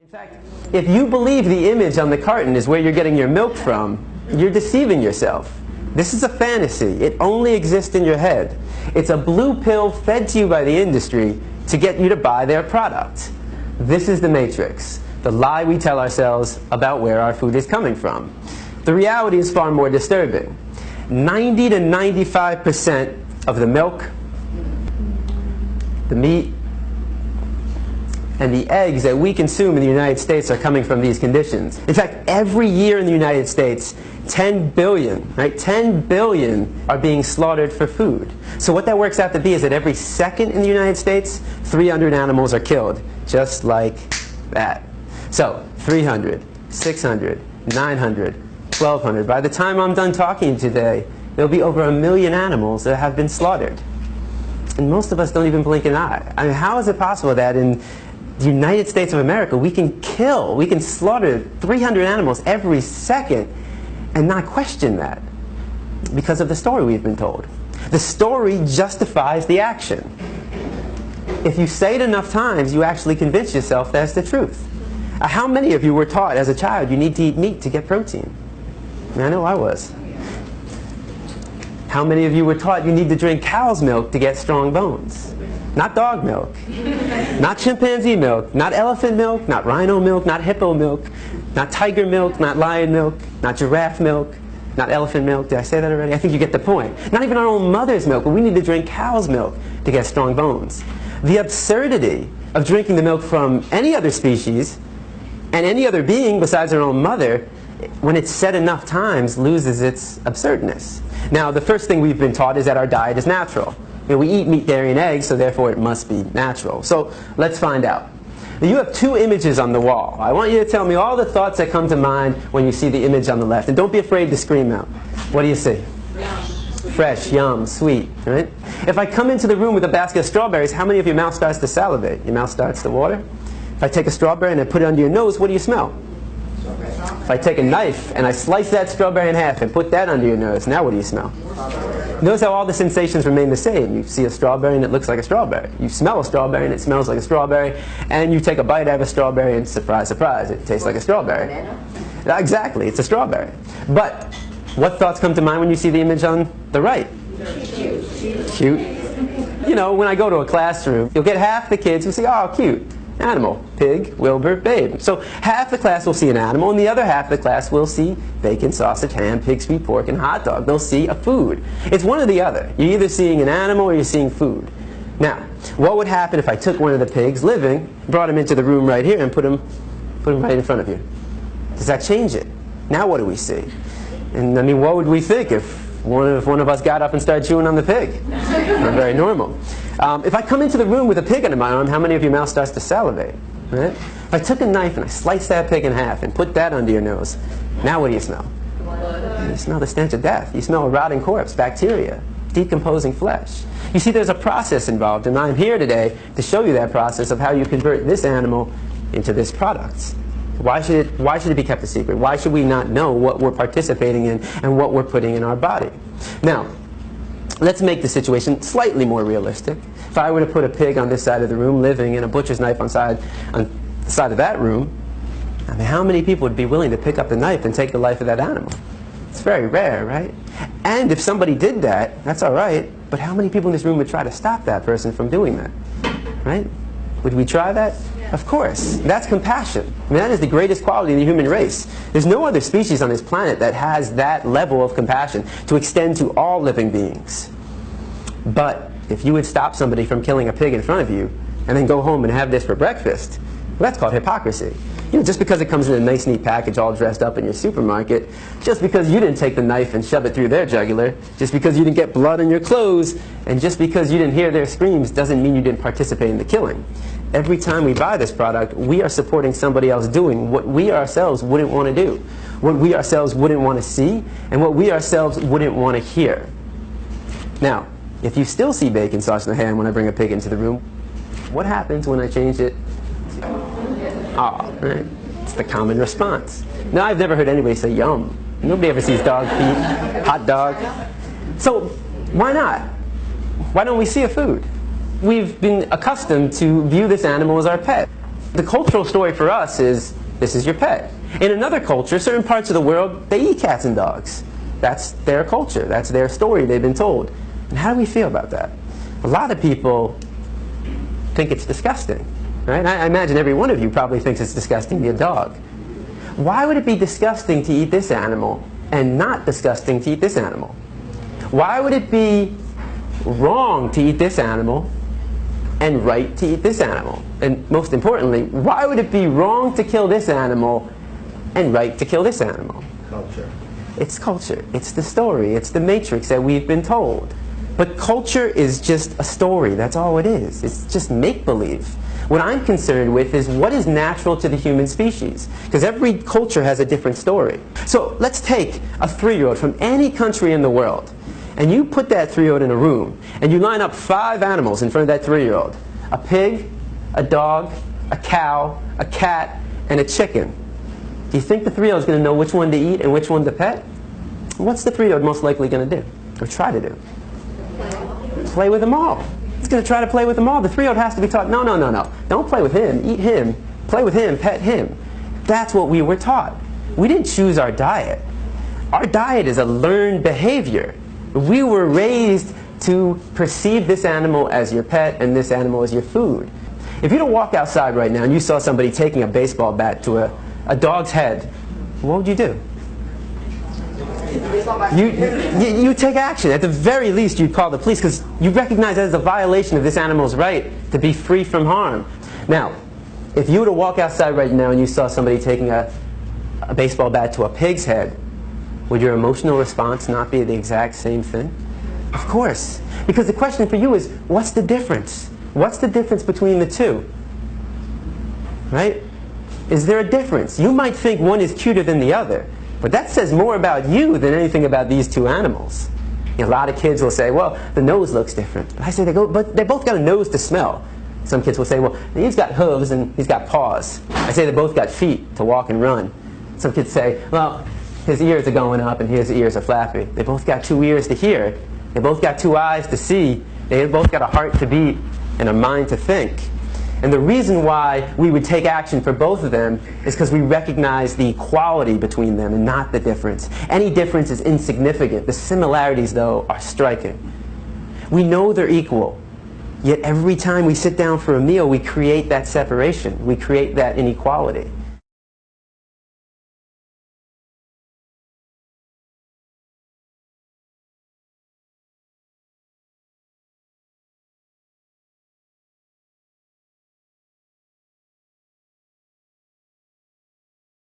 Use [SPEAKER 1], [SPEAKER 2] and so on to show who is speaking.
[SPEAKER 1] In fact, if you believe the image on the carton is where you're getting your milk from, you're deceiving yourself. This is a fantasy. It only exists in your head. It's a blue pill fed to you by the industry to get you to buy their product. This is the matrix, the lie we tell ourselves about where our food is coming from. The reality is far more disturbing. 90 to 95% of the milk, the meat, and the eggs that we consume in the United States are coming from these conditions. In fact, every year in the United States, 10 billion, right? 10 billion are being slaughtered for food. So what that works out to be is that every second in the United States, 300 animals are killed, just like that. So 300, 600, 900, 1,200. By the time I'm done talking today, there'll be over 1 million animals that have been slaughtered. And most of us don't even blink an eye. I mean, how is it possible that in the United States of America, we can slaughter 300 animals every second and not question that? Because of the story we've been told. The story justifies the action. If you say it enough times, you actually convince yourself that's the truth. How many of you were taught as a child you need to eat meat to get protein? I know I was. How many of you were taught you need to drink cow's milk to get strong bones? Not dog milk, not chimpanzee milk, not elephant milk, not rhino milk, not hippo milk, not tiger milk, not lion milk, not giraffe milk, not elephant milk. Did I say that already? I think you get the point. Not even our own mother's milk, but we need to drink cow's milk to get strong bones. The absurdity of drinking the milk from any other species and any other being besides our own mother, when it's said enough times, loses its absurdness. Now, the first thing we've been taught is that our diet is natural. We eat meat, dairy, and eggs, so therefore it must be natural. So let's find out. Now, you have two images on the wall. I want you to tell me all the thoughts that come to mind when you see the image on the left. And don't be afraid to scream out. What do you see? Fresh, yum, sweet, right? If I come into the room with a basket of strawberries, how many of your mouth starts to salivate? Your mouth starts to water? If I take a strawberry and I put it under your nose, what do you smell? If I take a knife and I slice that strawberry in half and put that under your nose, now what do you smell? Notice how all the sensations remain the same. You see a strawberry and it looks like a strawberry. You smell a strawberry and it smells like a strawberry. And you take a bite out of a strawberry and surprise, surprise, it tastes like a strawberry. Exactly, it's a strawberry. But what thoughts come to mind when you see the image on the right? Cute. You know, when I go to a classroom, you'll get half the kids who say, oh, cute. Animal, pig, Wilbur, babe. So half the class will see an animal, and the other half of the class will see bacon, sausage, ham, pig, sweet pork, and hot dog. They'll see a food. It's one or the other. You're either seeing an animal or you're seeing food. Now, what would happen if I took one of the pigs, living, brought him into the room right here, and put him right in front of you? Does that change it? Now what do we see? And I mean, what would we think if one of us got up and started chewing on the pig? Not very normal. If I come into the room with a pig under my arm, how many of your mouth starts to salivate? Right? If I took a knife and I sliced that pig in half and put that under your nose, now what do you smell? You smell the stench of death. You smell a rotting corpse, bacteria, decomposing flesh. You see, there's a process involved, and I'm here today to show you that process of how you convert this animal into this product. Why should it be kept a secret? Why should we not know what we're participating in and what we're putting in our body? Now, let's make the situation slightly more realistic. If I were to put a pig on this side of the room, living, and a butcher's knife on the side of that room, I mean, how many people would be willing to pick up the knife and take the life of that animal? It's very rare, right? And if somebody did that, that's all right, but how many people in this room would try to stop that person from doing that? Right? Would we try that? Of course. That's compassion. I mean, that is the greatest quality of the human race. There's no other species on this planet that has that level of compassion to extend to all living beings. But if you would stop somebody from killing a pig in front of you and then go home and have this for breakfast, well, that's called hypocrisy. You know, just because it comes in a nice, neat package all dressed up in your supermarket, just because you didn't take the knife and shove it through their jugular, just because you didn't get blood on your clothes, and just because you didn't hear their screams doesn't mean you didn't participate in the killing. Every time we buy this product, we are supporting somebody else doing what we ourselves wouldn't want to do, what we ourselves wouldn't want to see, and what we ourselves wouldn't want to hear. Now, if you still see bacon, sausage, and ham when I bring a pig into the room, what happens when I change it? Ah, right? It's the common response. Now, I've never heard anybody say yum. Nobody ever sees dog feet, hot dog. So, why not? Why don't we see a food? We've been accustomed to view this animal as our pet. The cultural story for us is, this is your pet. In another culture, certain parts of the world, they eat cats and dogs. That's their culture. That's their story they've been told. And how do we feel about that? A lot of people think it's disgusting, right? I imagine every one of you probably thinks it's disgusting to eat a dog. Why would it be disgusting to eat this animal and not disgusting to eat this animal? Why would it be wrong to eat this animal and right to eat this animal? And most importantly, why would it be wrong to kill this animal and right to kill this animal?
[SPEAKER 2] Culture.
[SPEAKER 1] It's culture. It's the story. It's the matrix that we've been told. But culture is just a story. That's all it is. It's just make-believe. What I'm concerned with is what is natural to the human species. Because every culture has a different story. So let's take a 3-year-old from any country in the world, and you put that 3-year-old in a room, and you line up 5 animals in front of that 3-year-old. A pig, a dog, a cow, a cat, and a chicken. Do you think the 3-year-old is going to know which one to eat and which one to pet? What's the 3-year-old most likely going to do, or try to do? Play with them all. He's going to try to play with them all. The 3-year-old has to be taught, no, no, no, no. Don't play with him. Eat him. Play with him. Pet him. That's what we were taught. We didn't choose our diet. Our diet is a learned behavior. We were raised to perceive this animal as your pet and this animal as your food. If you don't walk outside right now and you saw somebody taking a baseball bat to a dog's head, what would you do? You take action. At the very least, you'd call the police because you recognize that as a violation of this animal's right to be free from harm. Now, if you were to walk outside right now and you saw somebody taking a baseball bat to a pig's head, would your emotional response not be the exact same thing? Of course. Because the question for you is, what's the difference? What's the difference between the two? Right? Is there a difference? You might think one is cuter than the other, but that says more about you than anything about these two animals. You know, a lot of kids will say, well, the nose looks different. But I say, but they both got a nose to smell. Some kids will say, well, he's got hooves and he's got paws. I say they both got feet to walk and run. Some kids say, well, his ears are going up and his ears are flappy. They both got 2 ears to hear. They both got 2 eyes to see. They both got a heart to beat and a mind to think. And the reason why we would take action for both of them is because we recognize the equality between them and not the difference. Any difference is insignificant. The similarities, though, are striking. We know they're equal, yet every time we sit down for a meal, we create that separation. We create that inequality.